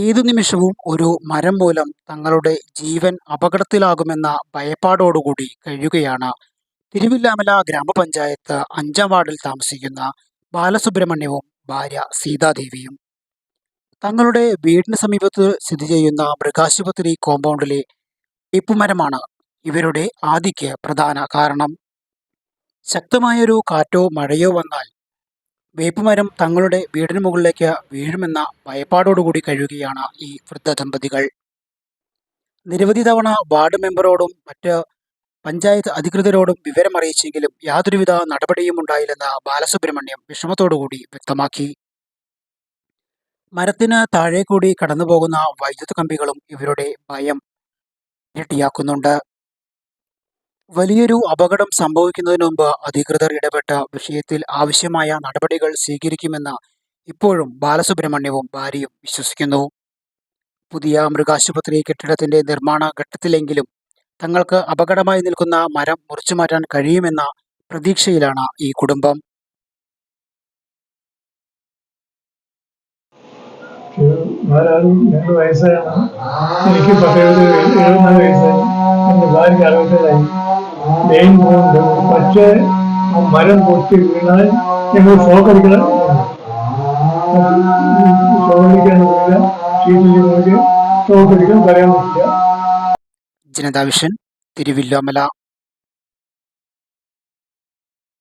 ഏതു നിമിഷവും ഒരു മരം മൂലം തങ്ങളുടെ ജീവൻ അപകടത്തിലാകുമെന്ന ഭയപ്പാടോടുകൂടി കഴിയുകയാണ് തിരുവില്ലാമല ഗ്രാമപഞ്ചായത്ത് 5-ാം വാർഡിൽ താമസിക്കുന്ന ബാലസുബ്രഹ്മണ്യവും ഭാര്യ സീതാദേവിയും. തങ്ങളുടെ വീടിന് സമീപത്ത് സ്ഥിതി ചെയ്യുന്ന മൃഗാശുപത്രി കോമ്പൗണ്ടിലെ വേപ്പുമരമാണ് ഇവരുടെ ആദിക്ക് പ്രധാന കാരണം. ശക്തമായൊരു കാറ്റോ മഴയോ വന്നാൽ വേപ്പുമരം തങ്ങളുടെ വീടിന് മുകളിലേക്ക് വീഴുമെന്ന ഭയപ്പാടോടുകൂടി കഴിയുകയാണ് ഈ വൃദ്ധ ദമ്പതികൾ. നിരവധി തവണ വാർഡ് മെമ്പറോടും മറ്റ് പഞ്ചായത്ത് അധികൃതരോടും വിവരമറിയിച്ചെങ്കിലും യാതൊരുവിധ നടപടിയും ഉണ്ടായില്ലെന്ന് ബാലസുബ്രഹ്മണ്യം വിഷമത്തോടുകൂടി വ്യക്തമാക്കി. മരത്തിന് താഴെ കൂടി കടന്നുപോകുന്ന വൈദ്യുത കമ്പികളും ഇവരുടെ ഭയം ഇരട്ടിയാക്കുന്നുണ്ട്. വലിയൊരു അപകടം സംഭവിക്കുന്നതിന് മുമ്പ് അധികൃതർ ഇടപെട്ട വിഷയത്തിൽ ആവശ്യമായ നടപടികൾ സ്വീകരിക്കുമെന്ന് ഇപ്പോഴും ബാലസുബ്രഹ്മണ്യവും ഭാര്യയും വിശ്വസിക്കുന്നു. പുതിയ മൃഗാശുപത്രി കെട്ടിടത്തിന്റെ നിർമ്മാണ ഘട്ടത്തിലെങ്കിലും തങ്ങൾക്ക് അപകടമായി നിൽക്കുന്ന മരം മുറിച്ചുമാറ്റാൻ കഴിയുമെന്ന പ്രതീക്ഷയിലാണ് ഈ കുടുംബം. രണ്ട് വയസ്സാണ്. എനിക്ക് 74 വയസ്സായി. എൻ്റെ ഭാര്യയ്ക്ക് 67ആയി. മെയിൻ പോകുന്നുണ്ട്. പക്ഷേ ആ മരം പൊട്ടി വീണാൽ ഞങ്ങൾ ഷോക്കടിക്കാൻ പറ്റില്ല. ഷീറ്റിൽ പോയിട്ട് ഷോക്കടിക്കാൻ പറയാൻ പറ്റില്ല. ജനതാ വിഷൻ, തിരുവില്ലോമല.